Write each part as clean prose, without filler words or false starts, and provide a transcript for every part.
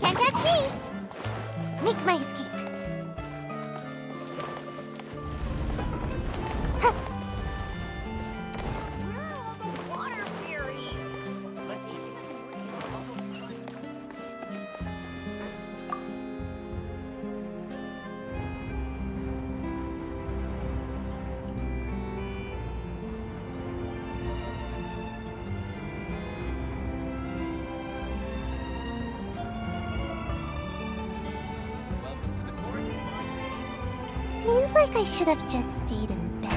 Can't catch me! Make my escape. Seems like I should have just stayed in bed.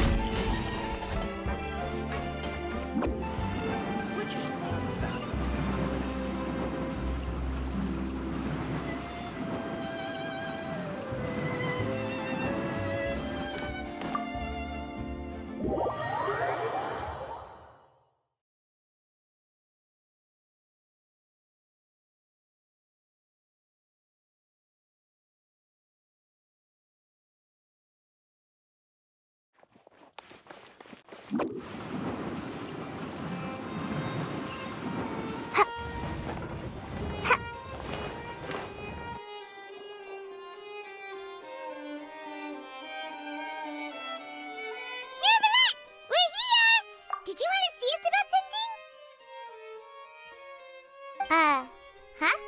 Huh?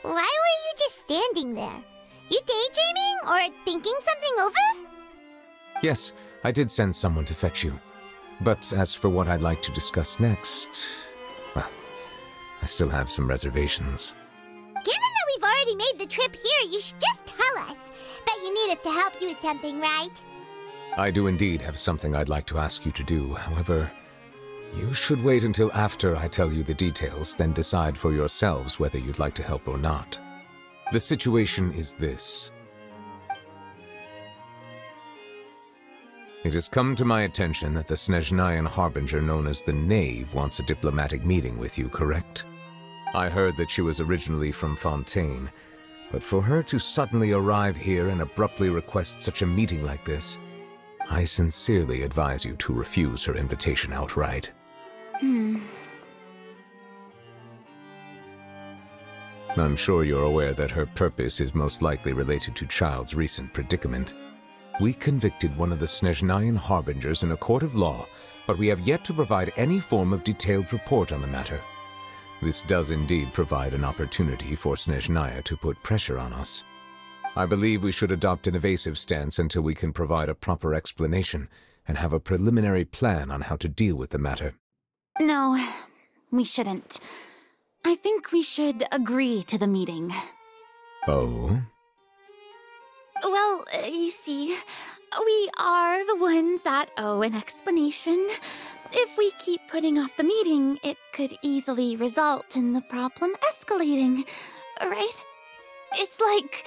Why were you just standing there? You daydreaming or thinking something over? Yes, I did send someone to fetch you. But as for what I'd like to discuss next, well, I still have some reservations. Given that we've already made the trip here, you should just tell us. Bet you need us to help you with something, right? I do indeed have something I'd like to ask you to do. However, you should wait until after I tell you the details, then decide for yourselves whether you'd like to help or not. The situation is this. It has come to my attention that the Snezhnayan Harbinger known as the Knave wants a diplomatic meeting with you, correct? I heard that she was originally from Fontaine, but for her to suddenly arrive here and abruptly request such a meeting like this, I sincerely advise you to refuse her invitation outright. I'm sure you're aware that her purpose is most likely related to Child's recent predicament. We convicted one of the Snezhnayan Harbingers in a court of law, but we have yet to provide any form of detailed report on the matter. This does indeed provide an opportunity for Snezhnaya to put pressure on us. I believe we should adopt an evasive stance until we can provide a proper explanation and have a preliminary plan on how to deal with the matter. No, we shouldn't. I think we should agree to the meeting. Oh? Well, you see, we are the ones that owe an explanation. If we keep putting off the meeting, it could easily result in the problem escalating, right? It's like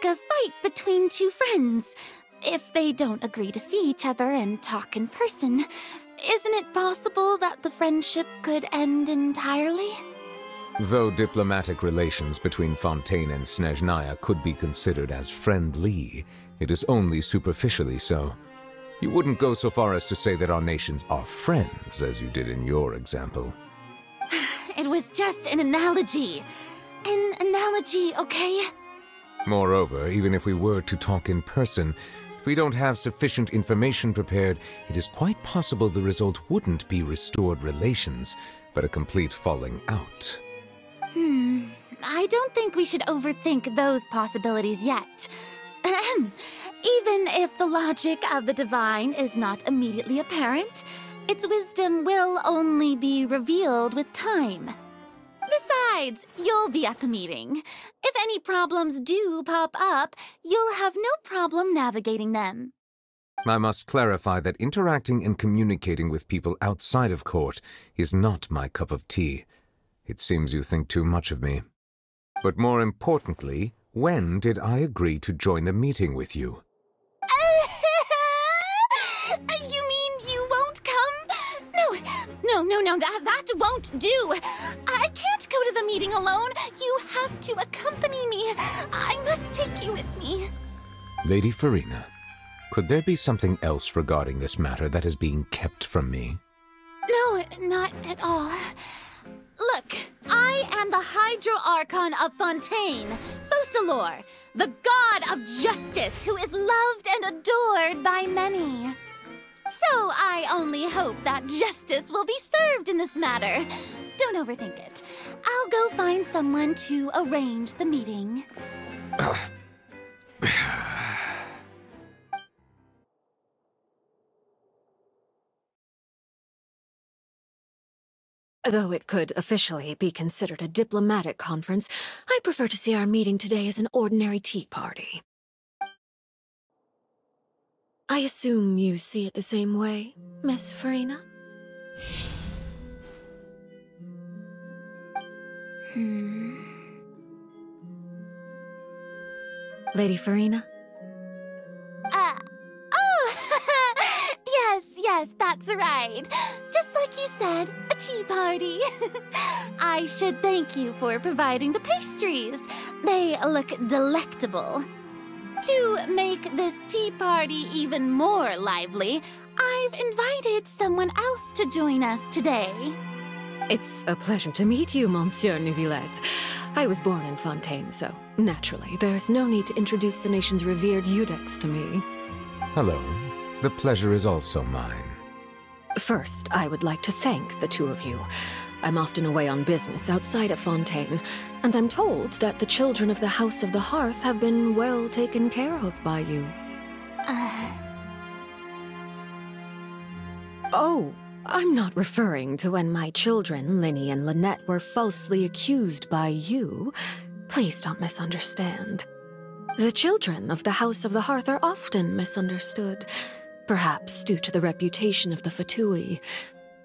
a fight between two friends. If they don't agree to see each other and talk in person, isn't it possible that the friendship could end entirely? Though diplomatic relations between Fontaine and Snezhnaya could be considered as friendly, it is only superficially so. You wouldn't go so far as to say that our nations are friends, as you did in your example. It was just an analogy. An analogy, okay? Moreover, even if we were to talk in person, if we don't have sufficient information prepared, it is quite possible the result wouldn't be restored relations, but a complete falling out. I don't think we should overthink those possibilities yet. Even if the logic of the divine is not immediately apparent, its wisdom will only be revealed with time. Besides, you'll be at the meeting. If any problems do pop up, you'll have no problem navigating them. I must clarify that interacting and communicating with people outside of court is not my cup of tea. It seems you think too much of me. But more importantly, when did I agree to join the meeting with you? You mean you won't come? No, that won't do. I can't go to the meeting alone. You have to accompany me. I must take you with me. Lady Farina, could there be something else regarding this matter that is being kept from me? No, not at all. Look, I am the Hydro Archon of Fontaine, Focalor, the god of justice who is loved and adored by many. So I only hope that justice will be served in this matter. Don't overthink it. I'll go find someone to arrange the meeting. Though it could officially be considered a diplomatic conference, I prefer to see our meeting today as an ordinary tea party. I assume you see it the same way, Miss Farina? Lady Farina? Yes, that's right. Just like you said, a tea party. I should thank you for providing the pastries. They look delectable. To make this tea party even more lively, I've invited someone else to join us today. It's a pleasure to meet you, Monsieur Neuvillette. I was born in Fontaine, so naturally, there's no need to introduce the nation's revered Eudex to me. Hello. The pleasure is also mine. First, I would like to thank the two of you. I'm often away on business outside of Fontaine, and I'm told that the children of the House of the Hearth have been well taken care of by you. Oh, I'm not referring to when my children, Linny and Lynette, were falsely accused by you. Please don't misunderstand. The children of the House of the Hearth are often misunderstood, perhaps due to the reputation of the Fatui.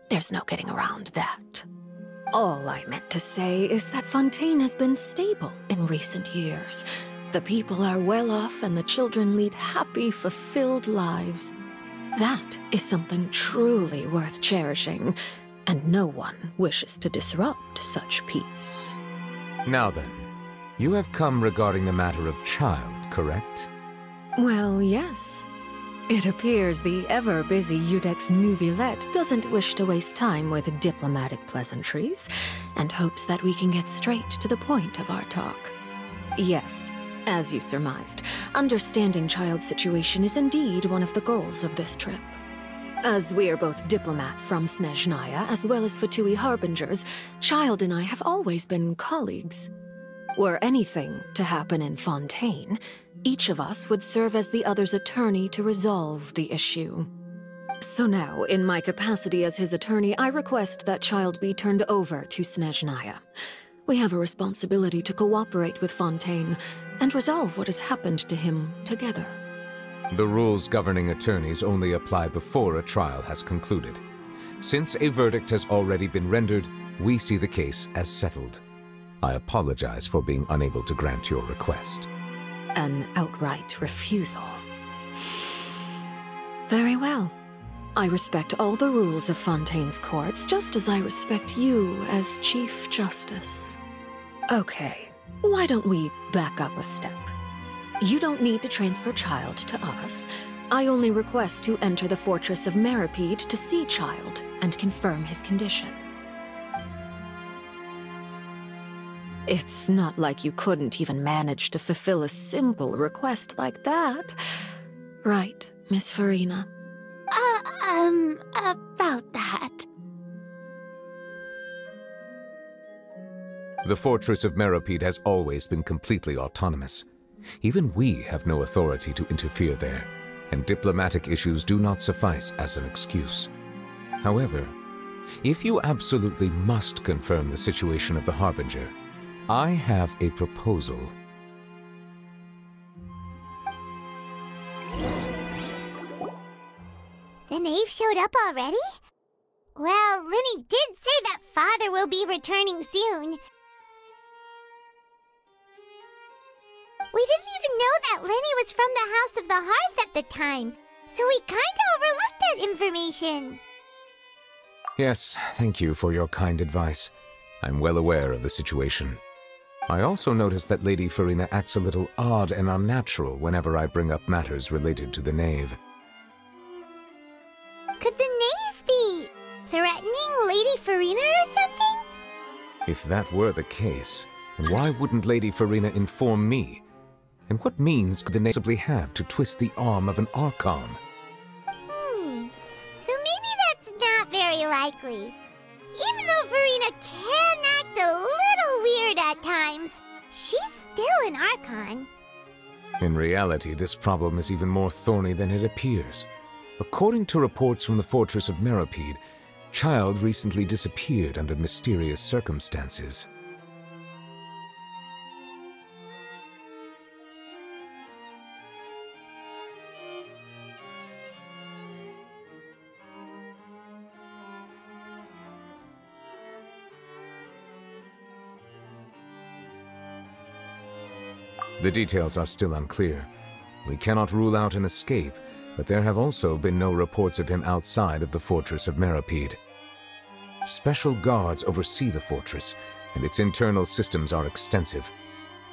There's no getting around that. All I meant to say is that Fontaine has been stable in recent years. The people are well off and the children lead happy, fulfilled lives. That is something truly worth cherishing, and no one wishes to disrupt such peace. Now then, you have come regarding the matter of child, correct? Well, yes. It appears the ever-busy Eudex Neuvillette doesn't wish to waste time with diplomatic pleasantries, and hopes that we can get straight to the point of our talk. Yes, as you surmised, understanding child's situation is indeed one of the goals of this trip. As we are both diplomats from Snezhnaya as well as Fatui harbingers, Child and I have always been colleagues. Were anything to happen in Fontaine, each of us would serve as the other's attorney to resolve the issue. So now, in my capacity as his attorney, I request that Child be turned over to Snezhnaya. We have a responsibility to cooperate with Fontaine and resolve what has happened to him together. The rules governing attorneys only apply before a trial has concluded. Since a verdict has already been rendered, we see the case as settled. I apologize for being unable to grant your request. An outright refusal. Very well. I respect all the rules of Fontaine's courts, just as I respect you as Chief Justice. Okay, why don't we back up a step? You don't need to transfer Child to us. I only request to enter the fortress of Meripede to see Child and confirm his condition. It's not like you couldn't even manage to fulfill a simple request like that. Right, Miss Farina? About that. The fortress of Meripede has always been completely autonomous. Even we have no authority to interfere there, and diplomatic issues do not suffice as an excuse. However, if you absolutely must confirm the situation of the Harbinger, I have a proposal. The knave showed up already? Well, Linny did say that Father will be returning soon. We didn't even know that Linny was from the House of the Hearth at the time, so we kinda overlooked that information. Yes, thank you for your kind advice. I'm well aware of the situation. I also noticed that Lady Farina acts a little odd and unnatural whenever I bring up matters related to the Knave. Could the Knave be threatening Lady Farina or something? If that were the case, then why wouldn't Lady Farina inform me? And what means could the Knave possibly have to twist the arm of an Archon? So maybe that's not very likely. Even though Farina can act a little weird at times, she's still an Archon. In reality, this problem is even more thorny than it appears. According to reports from the fortress of Meropide, Child recently disappeared under mysterious circumstances. The details are still unclear. We cannot rule out an escape, but there have also been no reports of him outside of the fortress of Meropide. Special guards oversee the fortress, and its internal systems are extensive.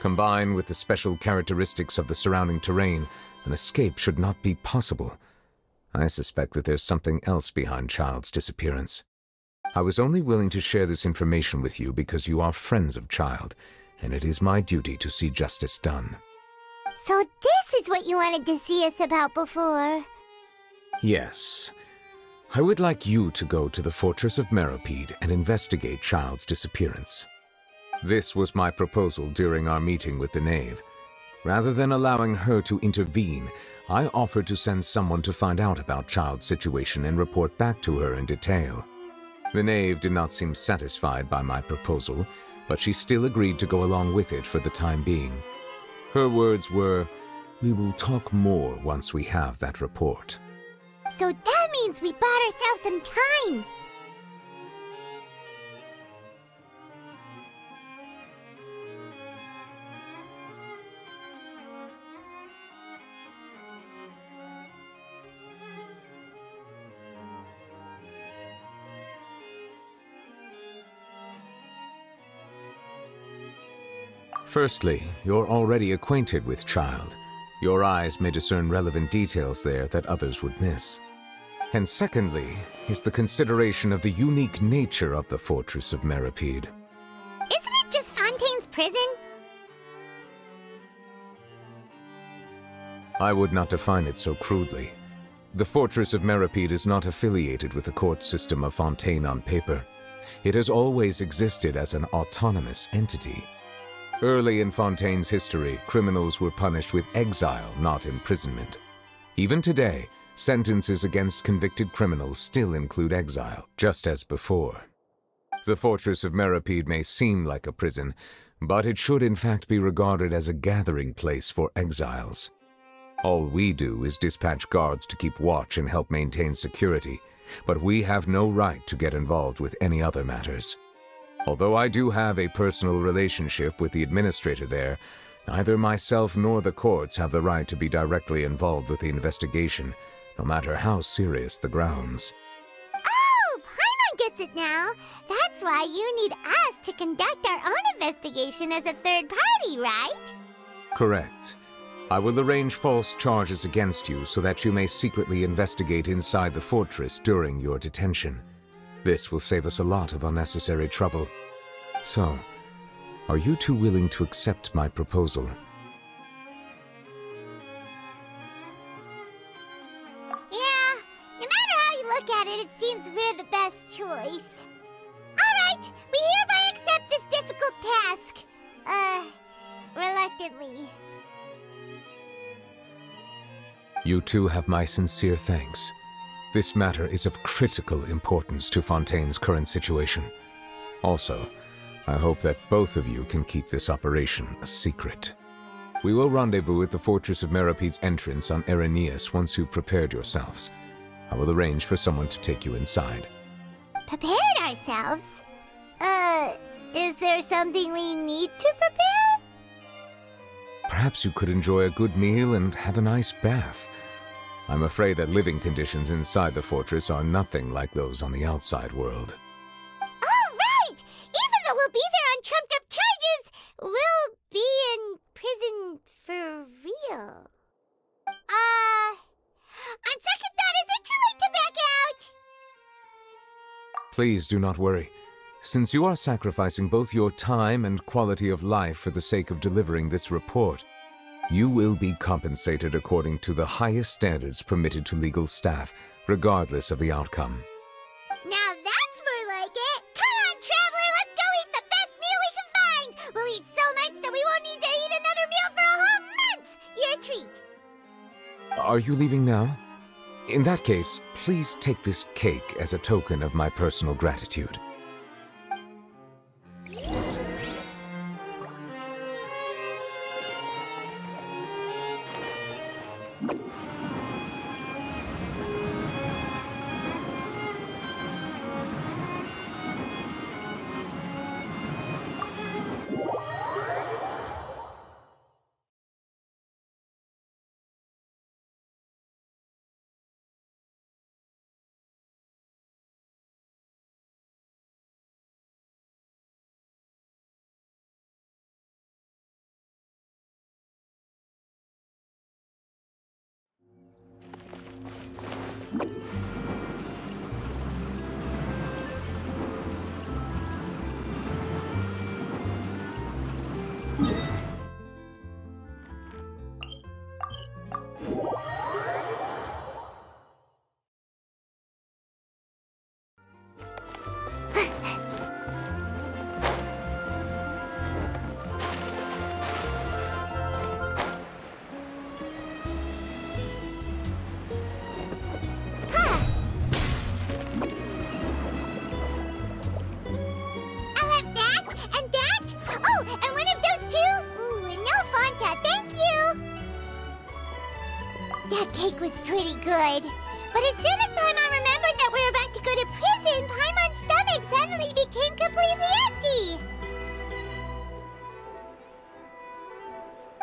Combined with the special characteristics of the surrounding terrain, an escape should not be possible. I suspect that there's something else behind Child's disappearance. I was only willing to share this information with you because you are friends of Child, and it is my duty to see justice done. So this is what you wanted to see us about before? Yes. I would like you to go to the fortress of Meropide and investigate Child's disappearance. This was my proposal during our meeting with the Knave. Rather than allowing her to intervene, I offered to send someone to find out about Child's situation and report back to her in detail. The Knave did not seem satisfied by my proposal, but she still agreed to go along with it for the time being. Her words were, "We will talk more once we have that report." So that means we bought ourselves some time! Firstly, you're already acquainted with Child. Your eyes may discern relevant details there that others would miss. And secondly, is the consideration of the unique nature of the fortress of Meropide. Isn't it just Fontaine's prison? I would not define it so crudely. The fortress of Meropide is not affiliated with the court system of Fontaine on paper. It has always existed as an autonomous entity. Early in Fontaine's history, criminals were punished with exile, not imprisonment. Even today, sentences against convicted criminals still include exile, just as before. The fortress of Meropide may seem like a prison, but it should in fact be regarded as a gathering place for exiles. All we do is dispatch guards to keep watch and help maintain security, but we have no right to get involved with any other matters. Although I do have a personal relationship with the administrator there, neither myself nor the courts have the right to be directly involved with the investigation, no matter how serious the grounds. Oh, Paimon gets it now! That's why you need us to conduct our own investigation as a third party, right? Correct. I will arrange false charges against you so that you may secretly investigate inside the fortress during your detention. This will save us a lot of unnecessary trouble. So, are you two willing to accept my proposal? Yeah, no matter how you look at it, it seems we're the best choice. Alright, we hereby accept this difficult task. Reluctantly. You two have my sincere thanks. This matter is of critical importance to Fontaine's current situation. Also, I hope that both of you can keep this operation a secret. We will rendezvous at the Fortress of Meropide's entrance on Erinius once you've prepared yourselves. I will arrange for someone to take you inside. Prepared ourselves? Is there something we need to prepare? Perhaps you could enjoy a good meal and have a nice bath. I'm afraid that living conditions inside the fortress are nothing like those on the outside world. All right! Even though we'll be there on trumped-up charges, we'll for real. On second thought, is it too late to back out? Please do not worry. Since you are sacrificing both your time and quality of life for the sake of delivering this report, you will be compensated according to the highest standards permitted to legal staff, regardless of the outcome. Now that's more like it! Come on, Traveler, let's go eat the best meal we can find! We'll eat so much that we won't need to eat another meal for a whole month! You're a treat! Are you leaving now? In that case, please take this cake as a token of my personal gratitude. That cake was pretty good. But as soon as Paimon remembered that we were about to go to prison, Paimon's stomach suddenly became completely empty.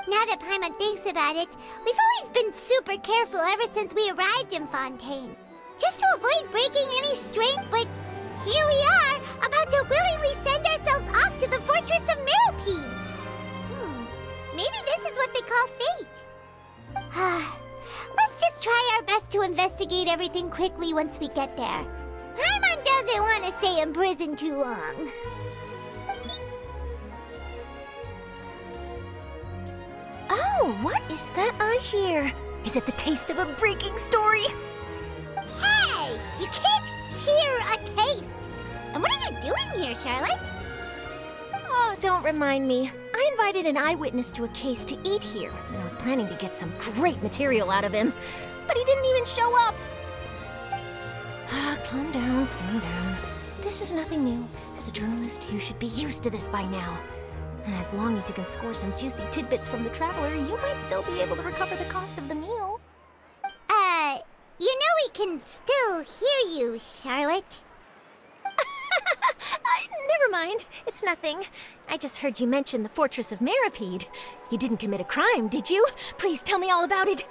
Now that Paimon thinks about it, we've always been super careful ever since we arrived in Fontaine. Just to avoid breaking any strain, but here we are, about to willingly send ourselves off to the Fortress of Meropide. Maybe this is what they call fate. Let's just try our best to investigate everything quickly once we get there. Paimon doesn't want to stay in prison too long. Oh, what is that I hear? Is it the taste of a breaking story? Hey! You can't hear a taste! And what are you doing here, Charlotte? Oh, don't remind me. I invited an eyewitness to a case to eat here, and I was planning to get some great material out of him. But he didn't even show up. Calm down, calm down. This is nothing new. As a journalist, you should be used to this by now. And as long as you can score some juicy tidbits from the Traveler, you might still be able to recover the cost of the meal. You know we can still hear you, Charlotte. Never mind. It's nothing. I just heard you mention the Fortress of Meropide. You didn't commit a crime, did you? Please tell me all about it.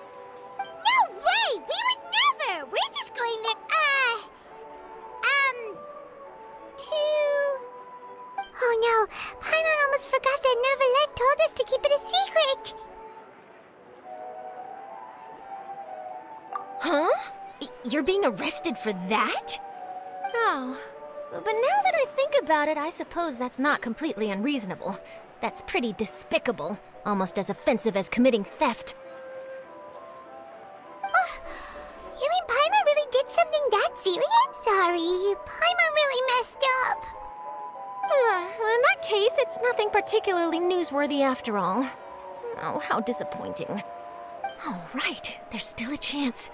No way! We would never! We're just going there, Oh no, Paimon almost forgot that Neuvillette told us to keep it a secret! Huh? You're being arrested for that? Oh, but now that I think about it, I suppose that's not completely unreasonable. That's pretty despicable, almost as offensive as committing theft. You mean Paimon really did something that serious? Sorry, Paimon really messed up. In that case, it's nothing particularly newsworthy after all. Oh, how disappointing. All right, there's still a chance.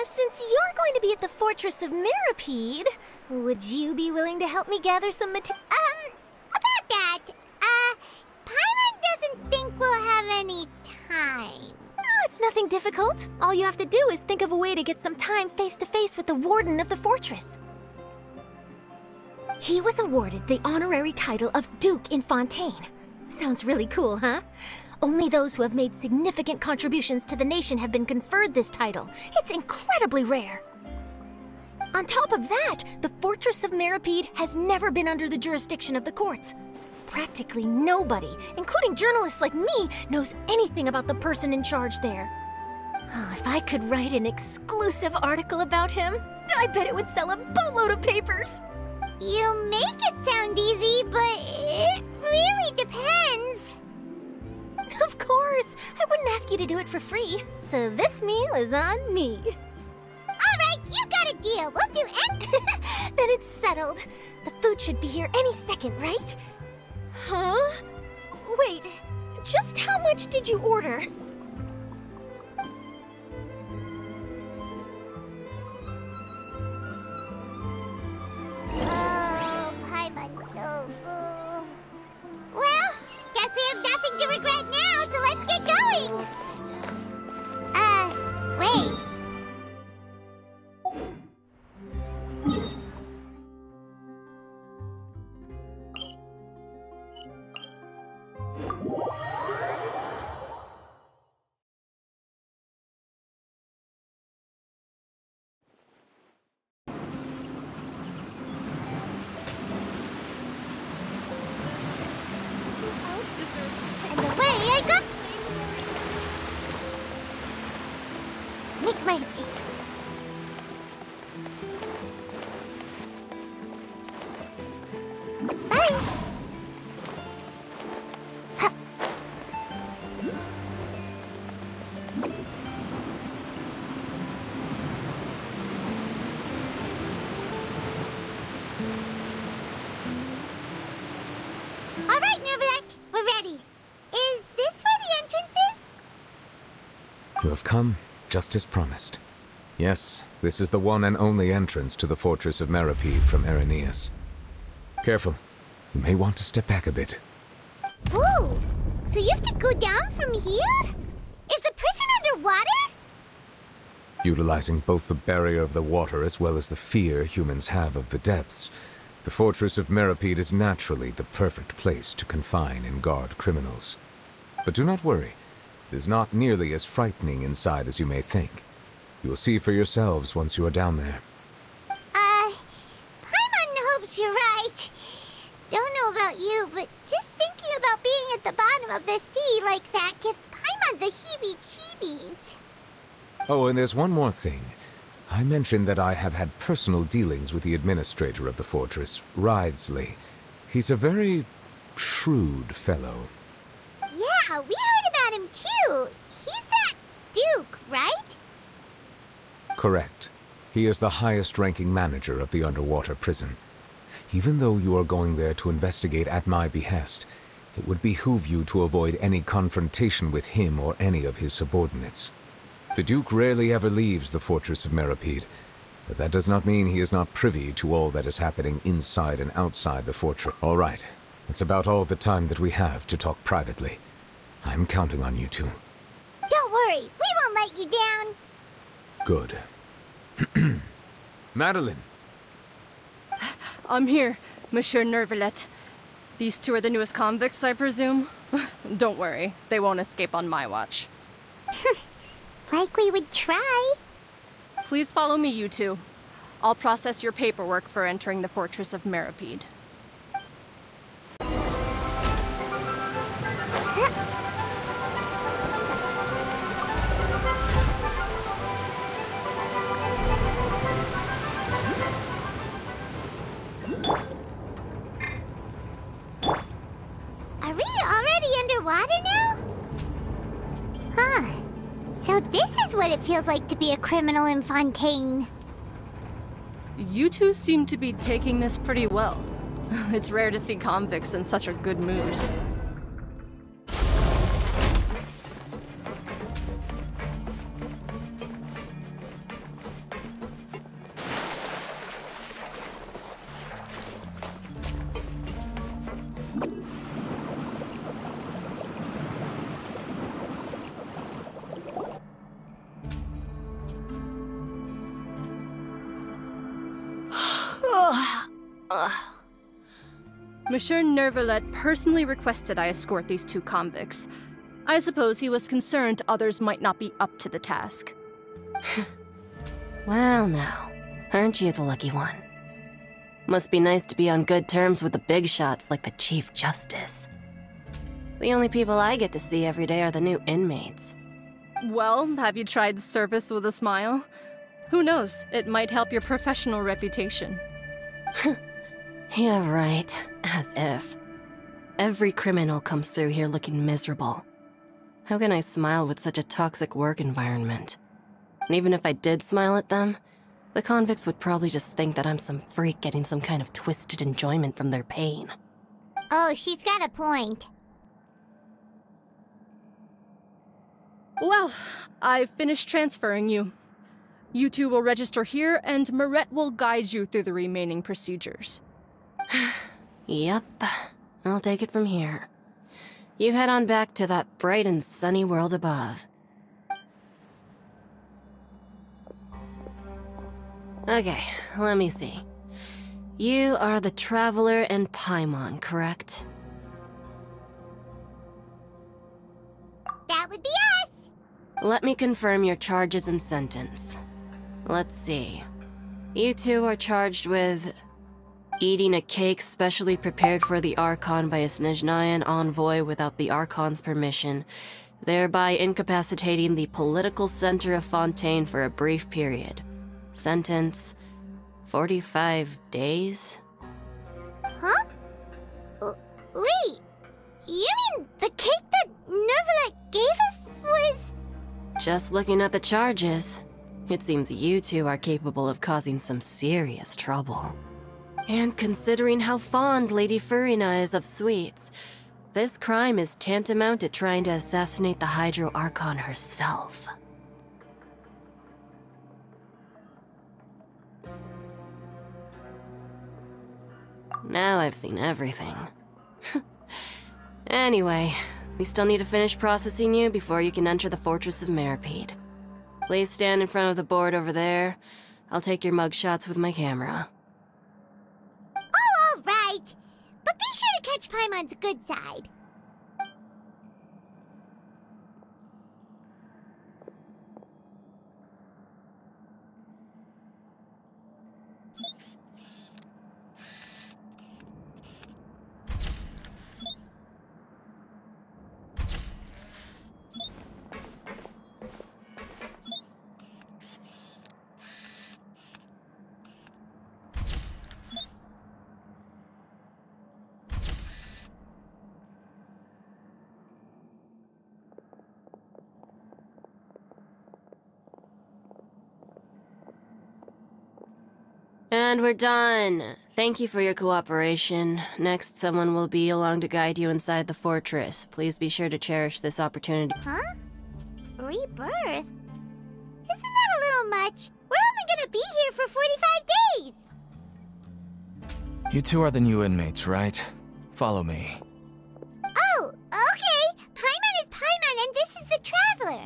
Since you're going to be at the Fortress of Meropide, would you be willing to help me gather some material? About that, Paimon doesn't think we'll have any time. Oh, it's nothing difficult. All you have to do is think of a way to get some time face-to-face with the Warden of the Fortress. He was awarded the honorary title of Duke in Fontaine. Sounds really cool, huh? Only those who have made significant contributions to the nation have been conferred this title. It's incredibly rare. On top of that, the Fortress of Meropide has never been under the jurisdiction of the courts. practically nobody, including journalists like me, knows anything about the person in charge there. Oh, if I could write an exclusive article about him, I bet it would sell a boatload of papers. You make it sound easy, but it really depends. Of course, I wouldn't ask you to do it for free, so this meal is on me. All right, you got a deal. We'll do it. Then it's settled. The food should be here any second, right? Huh? Wait, just how much did you order? Oh, Paimon's so full. Well, guess we have nothing to regret now, so let's get going. Wait. And away I go. Make my escape. Bye. Huh. All right, Nervalek, we're ready. Is this where the entrance is? You have come, just as promised. Yes, this is the one and only entrance to the fortress of Meripede from Irenaeus. Careful. You may want to step back a bit. Whoa! So you have to go down from here? Is the prison underwater? Utilizing both the barrier of the water as well as the fear humans have of the depths, the fortress of Meripede is naturally the perfect place to confine and guard criminals. But do not worry. It is not nearly as frightening inside as you may think. You will see for yourselves once you are down there. Paimon hopes you're right. Don't know about you, but just thinking about being at the bottom of the sea like that gives Paimon the heebie-jeebies. Oh, and there's one more thing. I mentioned that I have had personal dealings with the administrator of the fortress, Writhsley. He's a very shrewd fellow. Yeah, we heard about him too. He's that Duke, right? Correct. He is the highest-ranking manager of the underwater prison. Even though you are going there to investigate at my behest, it would behoove you to avoid any confrontation with him or any of his subordinates. The Duke rarely ever leaves the fortress of Meripede, but that does not mean he is not privy to all that is happening inside and outside the fortress. All right, that's about all the time that we have to talk privately. I'm counting on you two. Don't worry, we won't let you down. Good. Madeline! I'm here, Monsieur Nervalet. These two are the newest convicts, I presume? Don't worry, they won't escape on my watch. Like we would try. Please follow me, you two. I'll process your paperwork for entering the fortress of Meripede. Are we already underwater now? Huh. So this is what it feels like to be a criminal in Fontaine. You two seem to be taking this pretty well. It's rare to see convicts in such a good mood. Monsieur Nervalet personally requested I escort these two convicts. I suppose he was concerned others might not be up to the task. Well now, aren't you the lucky one? Must be nice to be on good terms with the big shots like the Chief Justice. The only people I get to see every day are the new inmates. Well, have you tried service with a smile? Who knows, it might help your professional reputation. Yeah, right. As if. Every criminal comes through here looking miserable. How can I smile with such a toxic work environment? And even if I did smile at them, the convicts would probably just think that I'm some freak getting some kind of twisted enjoyment from their pain. Oh, she's got a point. Well, I've finished transferring you. You two will register here, and Marette will guide you through the remaining procedures. Yep, I'll take it from here. You head on back to that bright and sunny world above. Okay, let me see. You are the Traveler and Paimon, correct? That would be us! Let me confirm your charges and sentence. Let's see. You two are charged with eating a cake specially prepared for the Archon by a Snezhnayan envoy without the Archon's permission, thereby incapacitating the political center of Fontaine for a brief period. Sentence: 45 days? Huh? Wait, you mean the cake that Neuvillette gave us was... Just looking at the charges, it seems you two are capable of causing some serious trouble. And considering how fond Lady Furina is of sweets, this crime is tantamount to trying to assassinate the Hydro Archon herself. Now I've seen everything. Anyway, we still need to finish processing you before you can enter the Fortress of Meripede. Please stand in front of the board over there. I'll take your mugshots with my camera. Oh, all right. But be sure to catch Paimon's good side. And we're done. Thank you for your cooperation. Next, someone will be along to guide you inside the fortress. Please be sure to cherish this opportunity. Huh? Rebirth? Isn't that a little much? We're only gonna be here for 45 days! You two are the new inmates, right? Follow me. Oh, okay! Paimon is Paimon and this is the Traveler!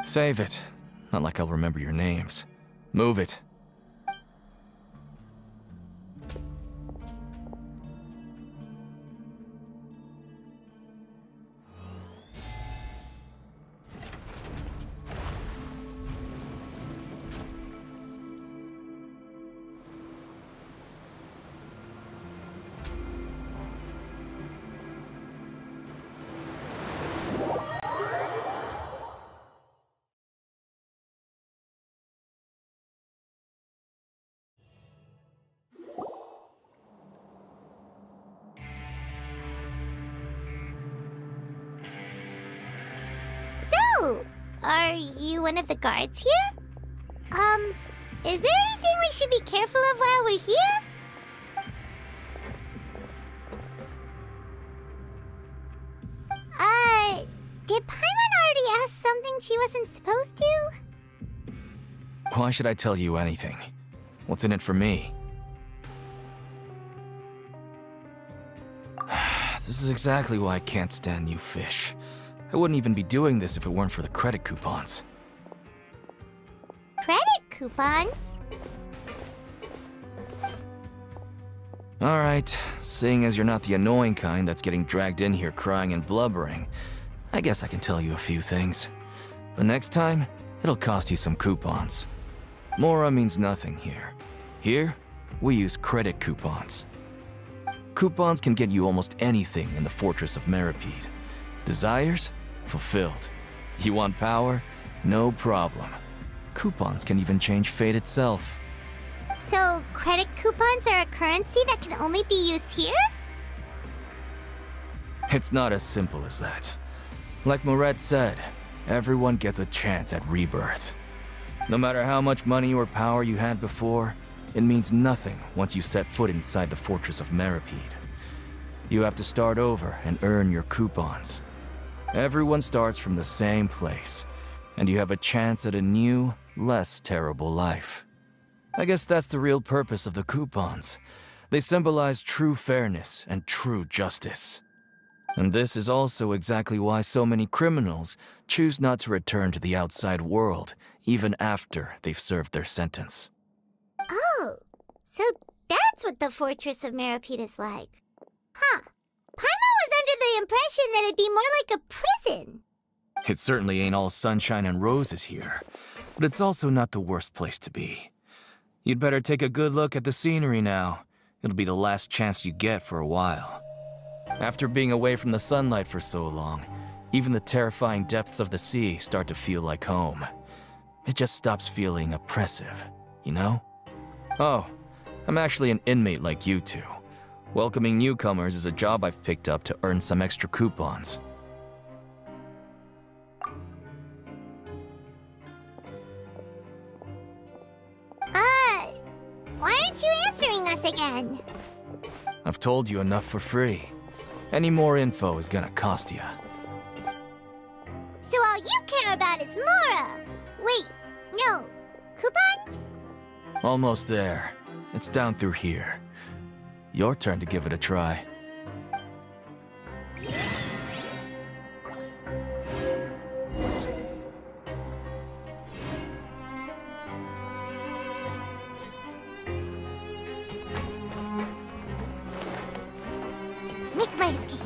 Save it. Not like I'll remember your names. Move it. So, are you one of the guards here? Is there anything we should be careful of while we're here? Did Paimon already ask something she wasn't supposed to? Why should I tell you anything? What's in it for me? This is exactly why I can't stand you fish. I wouldn't even be doing this if it weren't for the credit coupons. Credit coupons? Alright, seeing as you're not the annoying kind that's getting dragged in here crying and blubbering, I guess I can tell you a few things. But next time, it'll cost you some coupons. Mora means nothing here. Here, we use credit coupons. Coupons can get you almost anything in the Fortress of Meripede. Desires? Fulfilled. You want power? No problem. Coupons can even change fate itself. So, credit coupons are a currency that can only be used here? It's not as simple as that. Like Moret said, everyone gets a chance at rebirth. No matter how much money or power you had before, it means nothing once you set foot inside the Fortress of Meripede. You have to start over and earn your coupons. Everyone starts from the same place, and you have a chance at a new, less terrible life. I guess that's the real purpose of the coupons. They symbolize true fairness and true justice. And this is also exactly why so many criminals choose not to return to the outside world, even after they've served their sentence. Oh, so that's what the Fortress of Meripede is like. Huh. Paimon was under the impression that it'd be more like a prison. It certainly ain't all sunshine and roses here, but it's also not the worst place to be. You'd better take a good look at the scenery now. It'll be the last chance you get for a while. After being away from the sunlight for so long, even the terrifying depths of the sea start to feel like home. It just stops feeling oppressive, you know? Oh, I'm actually an inmate like you two. Welcoming newcomers is a job I've picked up to earn some extra coupons. Why aren't you answering us again? I've told you enough for free. Any more info is gonna cost you. So all you care about is Mora! Wait, no. Coupons? Almost there. It's down through here. Your turn to give it a try. Make my escape.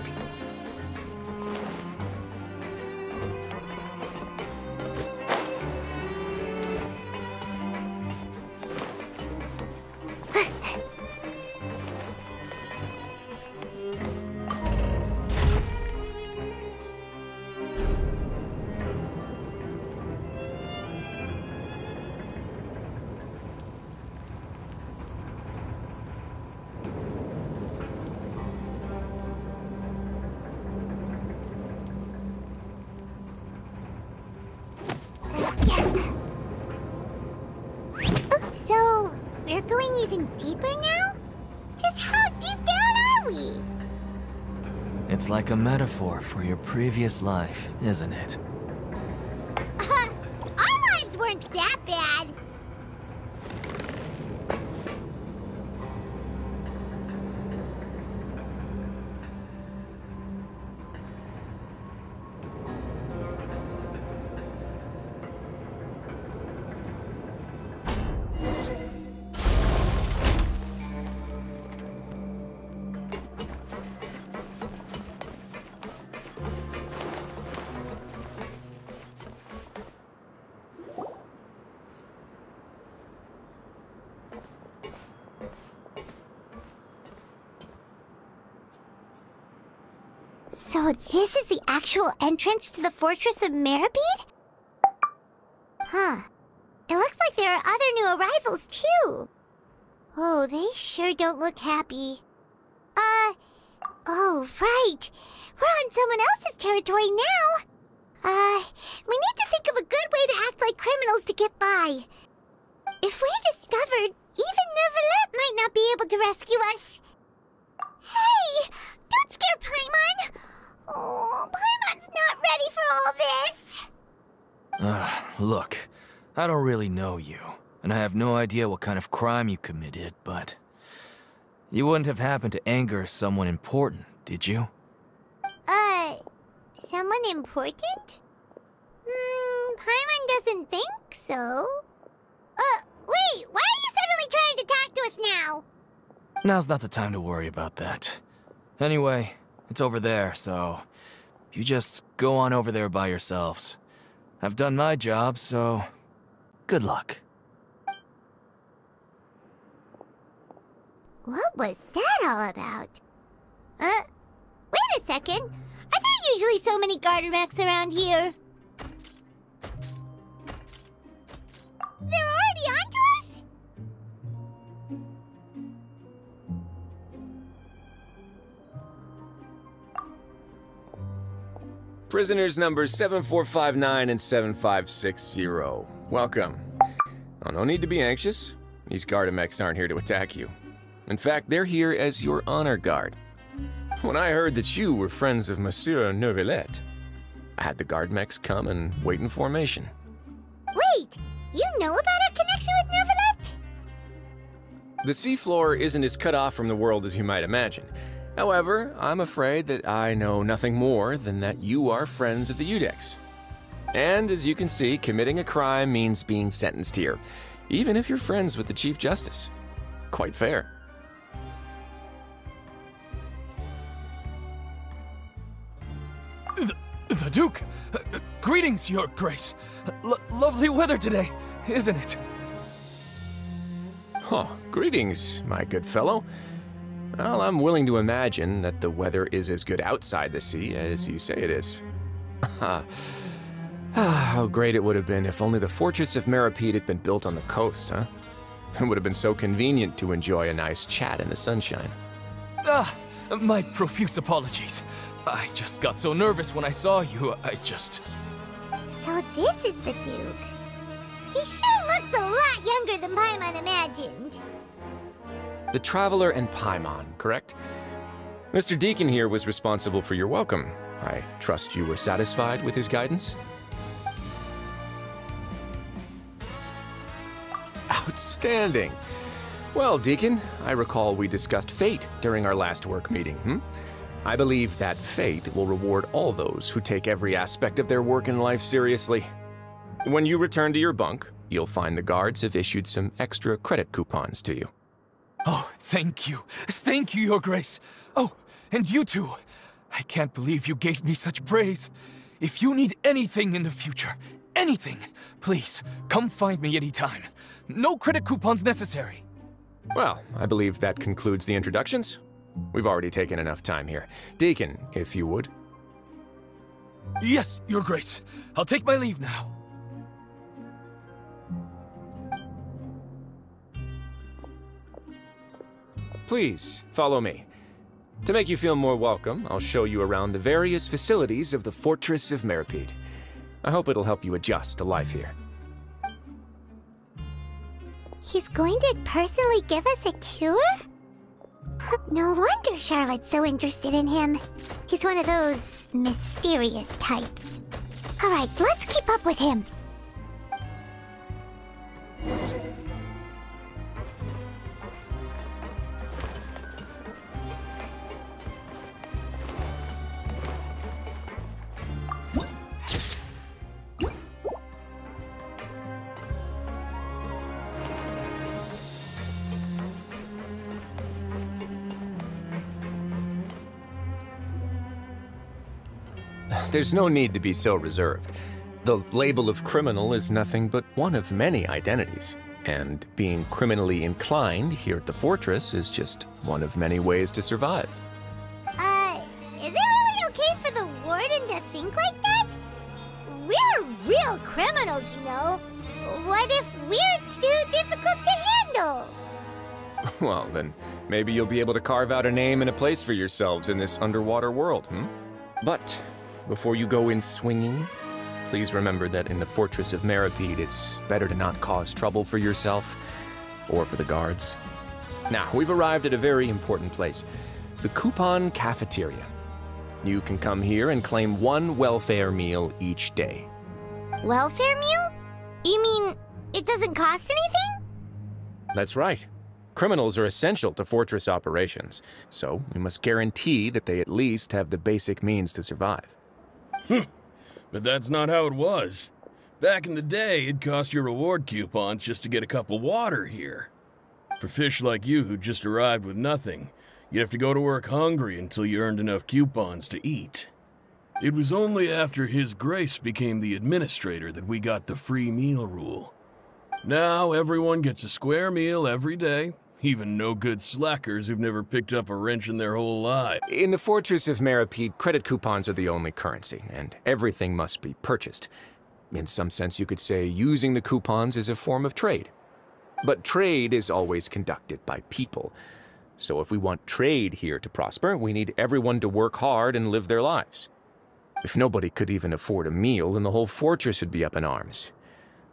So, we're going even deeper now? Just how deep down are we? It's like a metaphor for your previous life, isn't it? Our lives weren't that bad. So this is the actual entrance to the Fortress of Meripede? Huh. It looks like there are other new arrivals, too. Oh, they sure don't look happy. Oh, right. We're on someone else's territory now. We need to think of a good way to act like criminals to get by. If we're discovered, even Neuvillette might not be able to rescue us. Hey! Don't scare Paimon! Oh, Paimon's not ready for all this! Look, I don't really know you, and I have no idea what kind of crime you committed, but... You wouldn't have happened to anger someone important, did you? Someone important? Paimon doesn't think so. Wait, why are you suddenly trying to talk to us now? Now's not the time to worry about that. Anyway, it's over there, so... You just go on over there by yourselves. I've done my job, so... Good luck. What was that all about? Wait a second. Are there usually so many garter mechs around here? They're already onto us? Prisoners numbers 7459 and 7560. Welcome. Oh, no need to be anxious. These Gardamex aren't here to attack you. In fact, they're here as your honor guard. When I heard that you were friends of Monsieur Neuvillette, I had the Gardamex come and wait in formation. Wait! You know about our connection with Neuvillette? The seafloor isn't as cut off from the world as you might imagine. However, I'm afraid that I know nothing more than that you are friends of the Udex. And as you can see, committing a crime means being sentenced here, even if you're friends with the Chief Justice. Quite fair. The Duke! Greetings, Your Grace! Lovely weather today, isn't it? Oh, greetings, my good fellow. Well, I'm willing to imagine that the weather is as good outside the sea as you say it is. How great it would have been if only the Fortress of Meripede had been built on the coast, huh? It would have been so convenient to enjoy a nice chat in the sunshine. My profuse apologies. I just got so nervous when I saw you, So this is the Duke. He sure looks a lot younger than Paimon imagined. The Traveler and Paimon, correct? Mr. Deacon here was responsible for your welcome. I trust you were satisfied with his guidance? Outstanding. Well, Deacon, I recall we discussed fate during our last work meeting, I believe that fate will reward all those who take every aspect of their work in life seriously. When you return to your bunk, you'll find the guards have issued some extra credit coupons to you. Oh, thank you. Thank you, Your Grace. Oh, and you too. I can't believe you gave me such praise. If you need anything in the future, anything, please, come find me anytime. No credit coupons necessary. Well, I believe that concludes the introductions. We've already taken enough time here. Deacon, if you would. Yes, Your Grace. I'll take my leave now. Please, follow me. To make you feel more welcome, I'll show you around the various facilities of the Fortress of Meripede. I hope it'll help you adjust to life here. He's going to personally give us a cure? No wonder Charlotte's so interested in him. He's one of those mysterious types. Alright, let's keep up with him. There's no need to be so reserved. The label of criminal is nothing but one of many identities, and being criminally inclined here at the Fortress is just one of many ways to survive. Is it really okay for the Warden to think like that? We're real criminals, you know. What if we're too difficult to handle? Well, then maybe you'll be able to carve out a name and a place for yourselves in this underwater world, But before you go in swinging, please remember that in the Fortress of Meripede, it's better to not cause trouble for yourself or for the guards. Now, we've arrived at a very important place, the Coupon Cafeteria. You can come here and claim one welfare meal each day. Welfare meal? You mean it doesn't cost anything? That's right. Criminals are essential to Fortress operations, so we must guarantee that they at least have the basic means to survive. But that's not how it was. Back in the day, it cost your reward coupons just to get a cup of water here. For fish like you who just arrived with nothing, you'd have to go to work hungry until you earned enough coupons to eat. It was only after His Grace became the administrator that we got the free meal rule. Now everyone gets a square meal every day, Even no-good slackers who've never picked up a wrench in their whole life. In the Fortress of Meripede, credit coupons are the only currency, and everything must be purchased. In some sense, you could say using the coupons is a form of trade. But trade is always conducted by people. So if we want trade here to prosper, we need everyone to work hard and live their lives. If nobody could even afford a meal, then the whole fortress would be up in arms.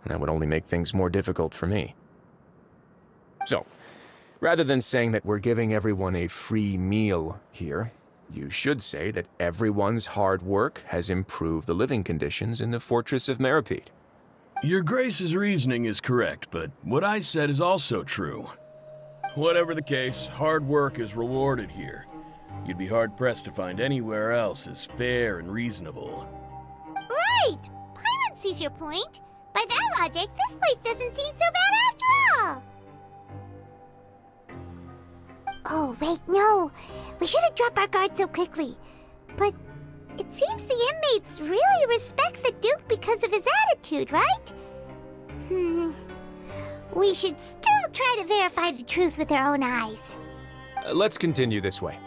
And that would only make things more difficult for me. So, rather than saying that we're giving everyone a free meal here, you should say that everyone's hard work has improved the living conditions in the Fortress of Meripede. Your Grace's reasoning is correct, but what I said is also true. Whatever the case, hard work is rewarded here. You'd be hard-pressed to find anywhere else as fair and reasonable. Right! Paimon sees your point. By that logic, this place doesn't seem so bad after all. Oh, wait, no. We shouldn't drop our guard so quickly. But it seems the inmates really respect the Duke because of his attitude, right? We should still try to verify the truth with our own eyes. Let's continue this way.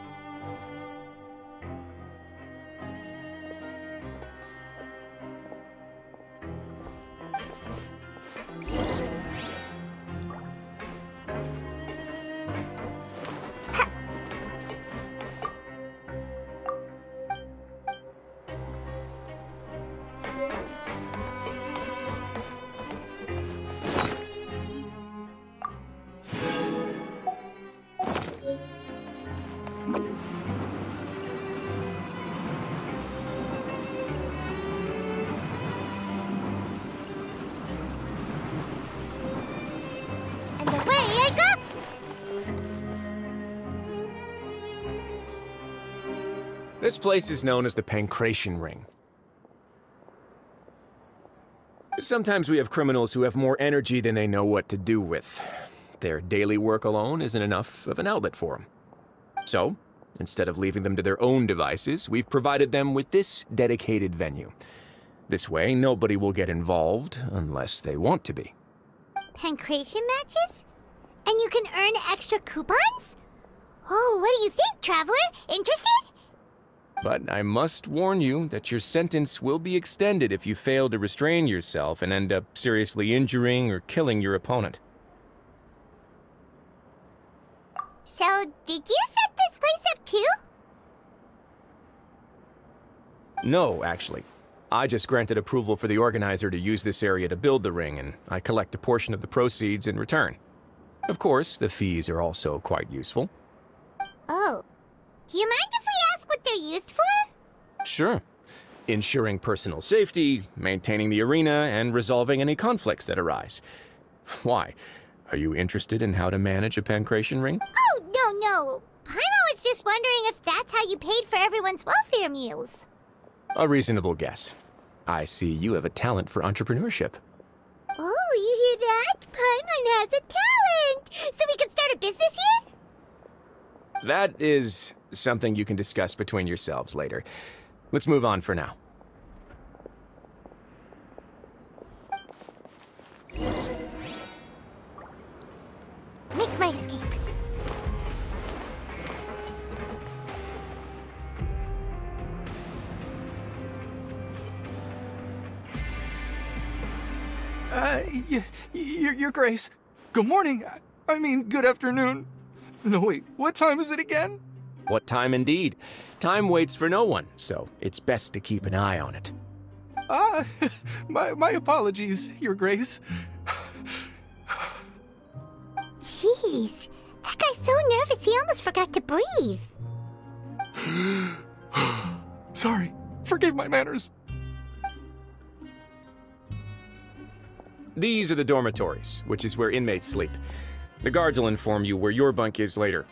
This place is known as the Pancration Ring. Sometimes we have criminals who have more energy than they know what to do with. Their daily work alone isn't enough of an outlet for them. So, instead of leaving them to their own devices, we've provided them with this dedicated venue. This way, nobody will get involved unless they want to be. Pancration matches? And you can earn extra coupons? Oh, what do you think, Traveler? Interested? But I must warn you that your sentence will be extended if you fail to restrain yourself and end up seriously injuring or killing your opponent. So, did you set this place up too? No, actually. I just granted approval for the organizer to use this area to build the ring, and I collect a portion of the proceeds in return. Of course, the fees are also quite useful. Oh. Do you mind if we ask what they're used for? Sure. Ensuring personal safety, maintaining the arena, and resolving any conflicts that arise. Why? Are you interested in how to manage a pancration ring? Oh, no. Paimon was just wondering if that's how you paid for everyone's welfare meals. A reasonable guess. I see you have a talent for entrepreneurship. Oh, you hear that? Paimon has a talent! So we can start a business here? That is something you can discuss between yourselves later. Let's move on for now. Make my escape. Your Grace. Good morning. I mean, good afternoon. No, wait, what time is it again? What time indeed? Time waits for no one, so it's best to keep an eye on it. My apologies, Your Grace. Jeez, that guy's so nervous he almost forgot to breathe. Sorry, forgive my manners. These are the dormitories, which is where inmates sleep. The guards will inform you where your bunk is later.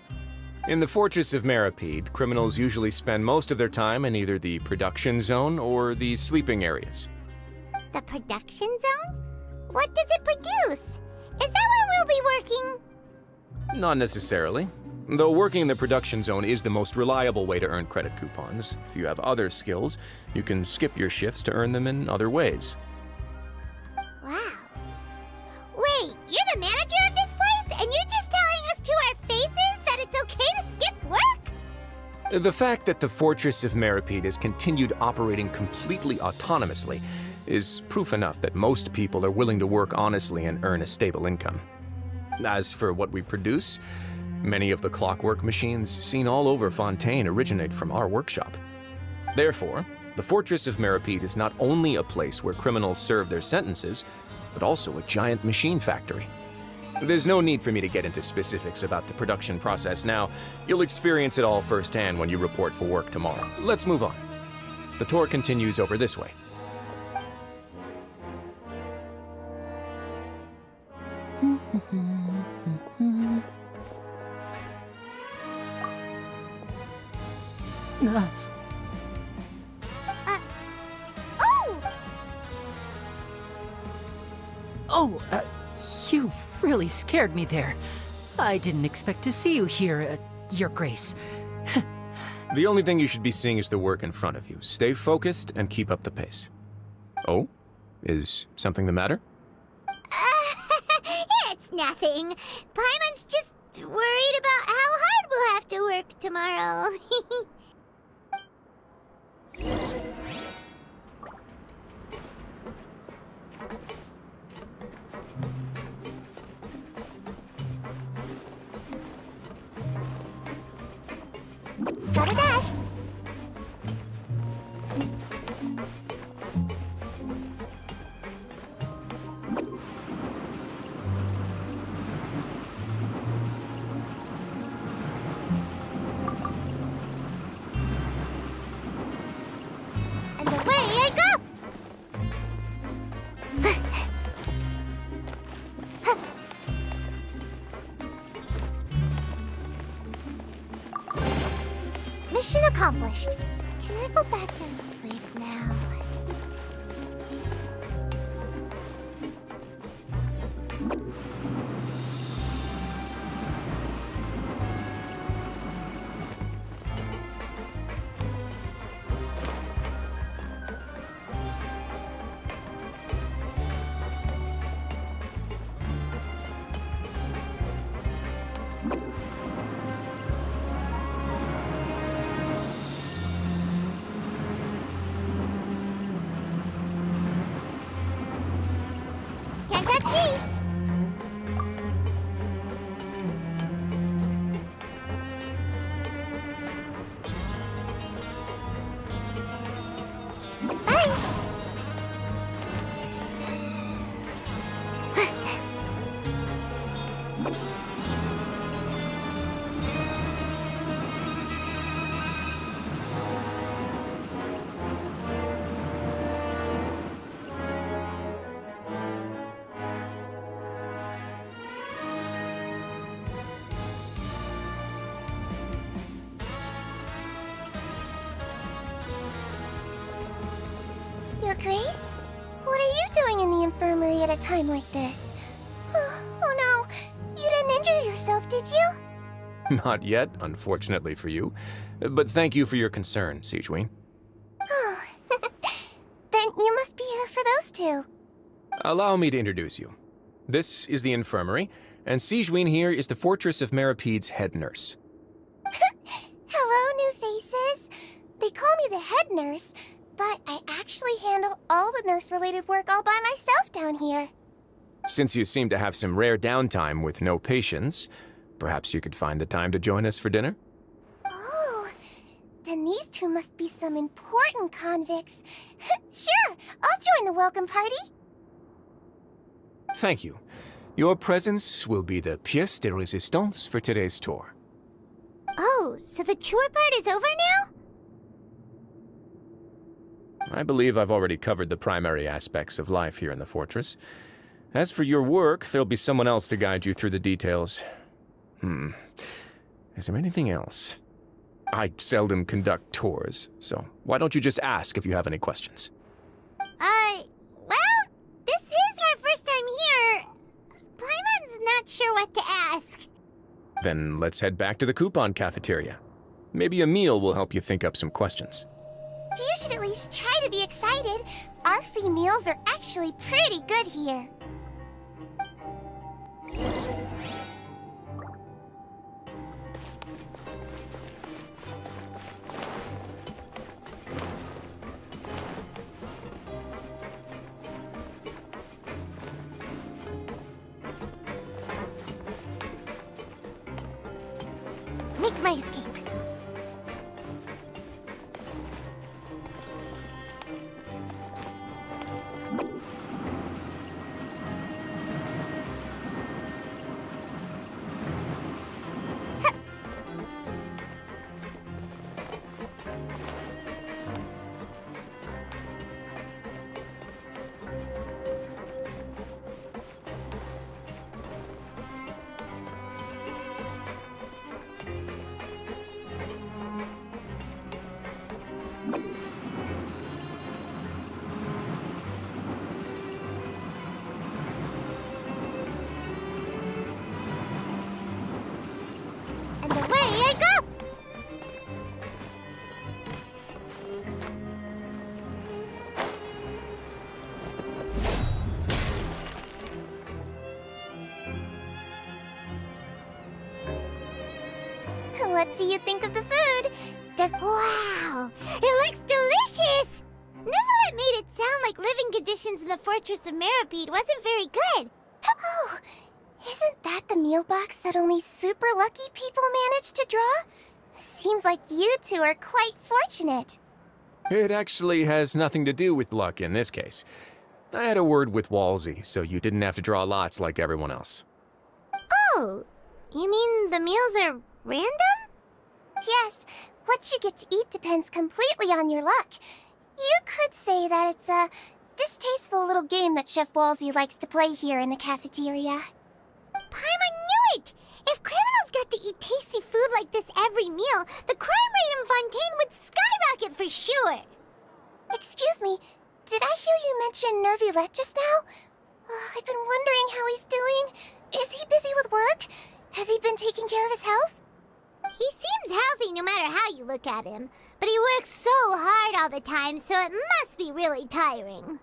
In the Fortress of Meripede, criminals usually spend most of their time in either the production zone or the sleeping areas. The production zone? What does it produce? Is that where we'll be working? Not necessarily. Though working in the production zone is the most reliable way to earn credit coupons, if you have other skills, you can skip your shifts to earn them in other ways. Wow. Wait, you're the manager of this place, and you're just telling us to The fact that the Fortress of Meripede has continued operating completely autonomously is proof enough that most people are willing to work honestly and earn a stable income. As for what we produce, many of the clockwork machines seen all over Fontaine originate from our workshop. Therefore, the Fortress of Meripede is not only a place where criminals serve their sentences, but also a giant machine factory. There's no need for me to get into specifics about the production process now. You'll experience it all firsthand when you report for work tomorrow. Let's move on. The tour continues over this way. You really scared me there. I didn't expect to see you here, Your Grace. The only thing you should be seeing is the work in front of you. Stay focused and keep up the pace. Oh? Is something the matter? It's nothing. Paimon's just worried about how hard we'll have to work tomorrow. Gotta dash. And away I go! Mission accomplished. Can I go back and sleep now? Can't touch me! Bye! Your Grace? What are you doing in the infirmary at a time like this? Oh no, you didn't injure yourself, did you? Not yet, unfortunately for you. But thank you for your concern, Sigewinne. Oh, then you must be here for those two. Allow me to introduce you. This is the infirmary, and Sigewinne here is the Fortress of Meripede's head nurse. Hello, new faces. They call me the head nurse, but I actually handle all the nurse-related work all by myself down here. Since you seem to have some rare downtime with no patients, perhaps you could find the time to join us for dinner? Oh, then these two must be some important convicts. Sure, I'll join the welcome party. Thank you. Your presence will be the pièce de résistance for today's tour. Oh, so the tour part is over now? I believe I've already covered the primary aspects of life here in the fortress. As for your work, there'll be someone else to guide you through the details. Is there anything else? I seldom conduct tours, so why don't you just ask if you have any questions? Well, this is our first time here. Paimon's not sure what to ask. Then let's head back to the coupon cafeteria. Maybe a meal will help you think up some questions. You should at least try to be excited. Our free meals are actually pretty good here. make my escape. And away I go! What do you think of the food? Wow! It looks delicious! Neverlet made it sound like living conditions in the Fortress of Meripede wasn't very good. Oh, isn't that the meal box that only super lucky people manage to draw? Seems like you two are quite fortunate. It actually has nothing to do with luck in this case. I had a word with Walsey, so you didn't have to draw lots like everyone else. Oh, you mean the meals are random? Yes, what you get to eat depends completely on your luck. You could say that it's a distasteful little game that Chef Walsey likes to play here in the cafeteria. Paimon knew it! If criminals got to eat tasty food like this every meal, the crime rate in Fontaine would skyrocket for sure! Excuse me, did I hear you mention Nervulette just now? I've been wondering how he's doing. Is he busy with work? Has he been taking care of his health? He seems healthy no matter how you look at him, but he works so hard all the time, so it must be really tiring.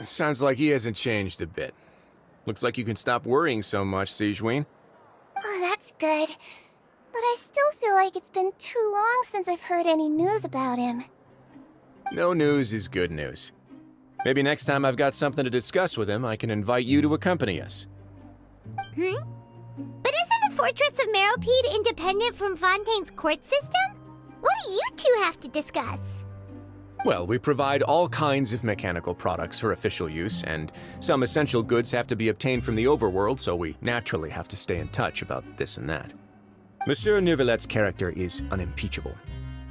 Sounds like he hasn't changed a bit. Looks like you can stop worrying so much, Sigewinne. Oh, that's good. But I still feel like it's been too long since I've heard any news about him. No news is good news. Maybe next time I've got something to discuss with him, I can invite you to accompany us. But isn't the Fortress of Meripede independent from Fontaine's court system? What do you two have to discuss? Well, we provide all kinds of mechanical products for official use, and some essential goods have to be obtained from the overworld, so we naturally have to stay in touch about this and that. Monsieur Nervulette's character is unimpeachable.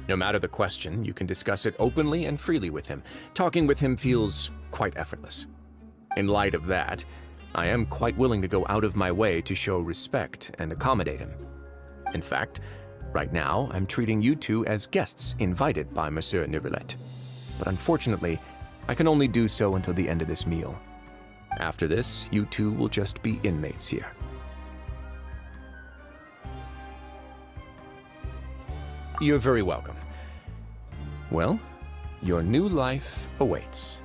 No matter the question, you can discuss it openly and freely with him. Talking with him feels quite effortless. In light of that, I am quite willing to go out of my way to show respect and accommodate him. In fact, right now, I'm treating you two as guests invited by Monsieur Nervulette. But unfortunately, I can only do so until the end of this meal. After this, you two will just be inmates here. You're very welcome. Well, your new life awaits.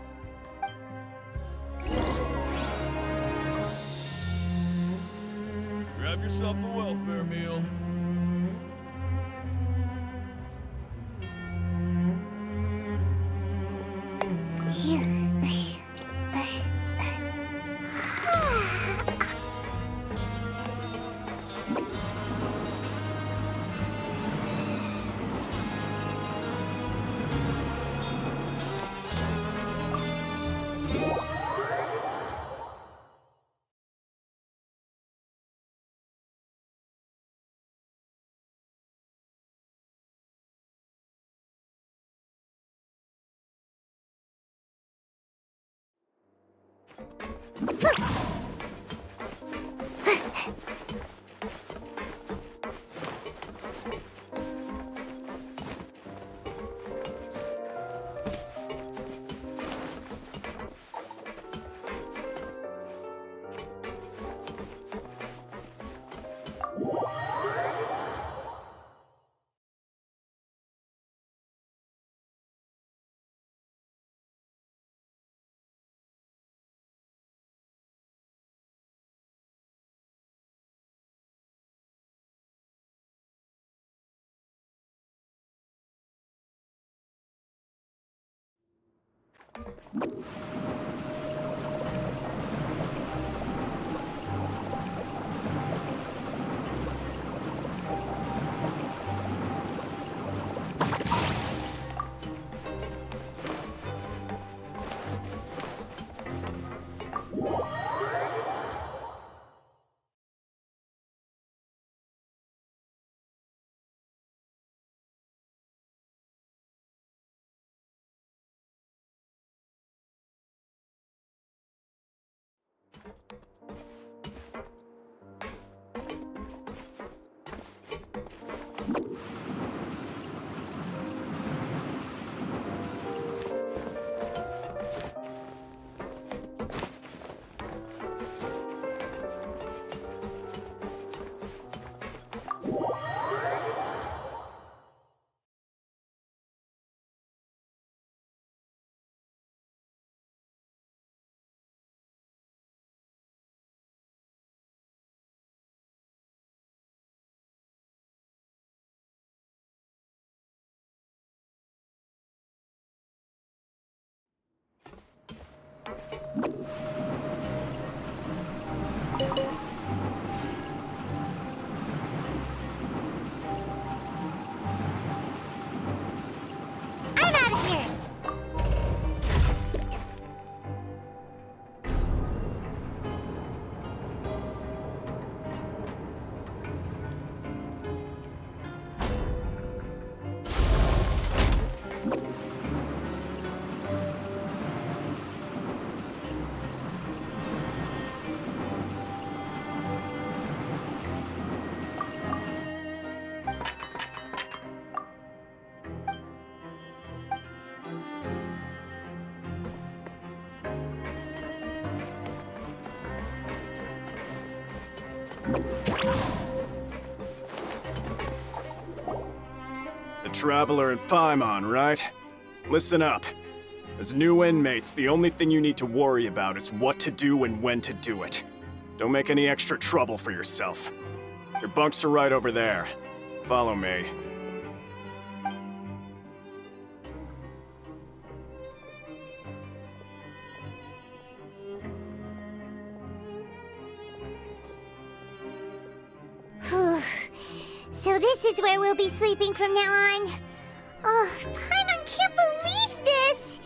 Grab yourself a welfare meal. I'm out of here! The Traveler and Paimon, right? Listen up. As new inmates, the only thing you need to worry about is what to do and when to do it. Don't make any extra trouble for yourself. Your bunks are right over there. Follow me. So this is where we'll be sleeping from now on. Oh, Paimon can't believe this!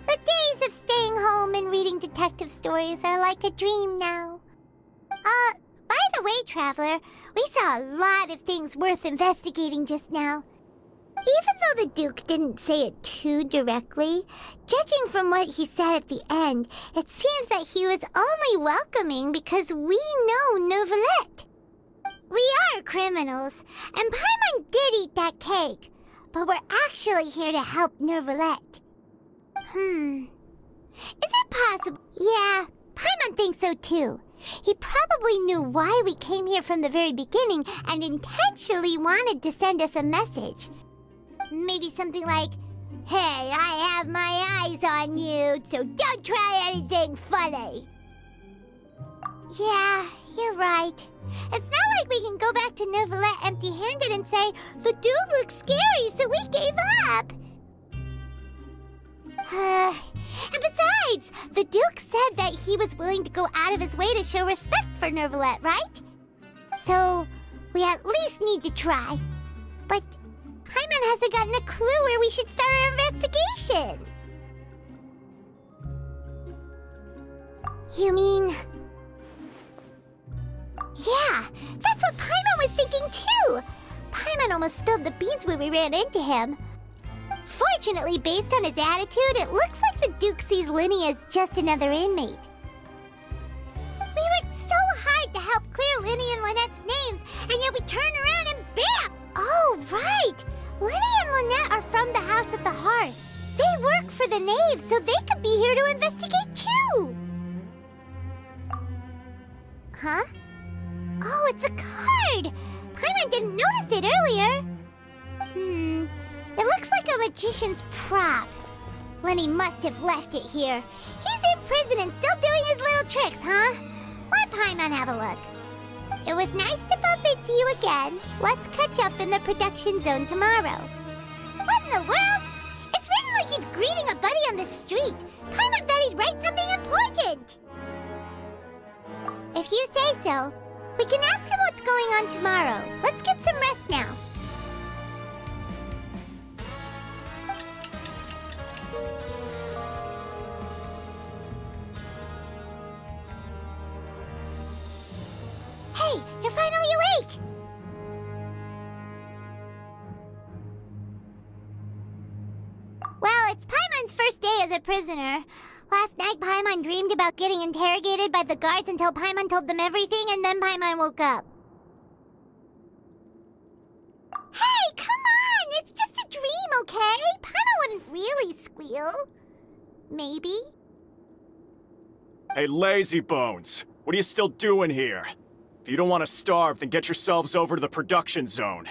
The days of staying home and reading detective stories are like a dream now. By the way, Traveler, we saw a lot of things worth investigating just now. Even though the Duke didn't say it too directly, judging from what he said at the end, it seems that he was only welcoming because we know Neuvillette. We are criminals, and Paimon did eat that cake, but we're actually here to help Neuvillette. Is it possible? Yeah, Paimon thinks so too. He probably knew why we came here from the very beginning and intentionally wanted to send us a message. Maybe something like, "Hey, I have my eyes on you, so don't try anything funny." Yeah, you're right. It's not like we can go back to Neuvillette empty-handed and say, "The dude looks scary, so we gave up." And besides, the Duke said that he was willing to go out of his way to show respect for Neuvillette, right? So, we at least need to try. But Paimon hasn't gotten a clue where we should start our investigation. You mean... Yeah, that's what Paimon was thinking too! Paimon almost spilled the beans when we ran into him. Fortunately, based on his attitude, it looks like the Duke sees Linny as just another inmate. We worked so hard to help clear Linny and Lynette's names, and yet we turn around and bam! Oh, right! Linny and Lynette are from the House of the Hearth. They work for the Knave, so they could be here to investigate too! Huh? Oh, it's a card! Paimon didn't notice it earlier. It looks like a magician's prop. Lenny must have left it here. He's in prison and still doing his little tricks, huh? Let Paimon have a look. It was nice to bump into you again. Let's catch up in the production zone tomorrow. What in the world? It's written like he's greeting a buddy on the street. Paimon thought he'd write something important. If you say so, we can ask him what's going on tomorrow. Let's get some rest now. Hey, you're finally awake! Well, it's Paimon's first day as a prisoner. Last night, Paimon dreamed about getting interrogated by the guards until Paimon told them everything, and then Paimon woke up. Hey, come on! It's just a dream, okay? Paimon wouldn't really squeal. Maybe? Hey, lazy bones! What are you still doing here? If you don't want to starve, then get yourselves over to the production zone.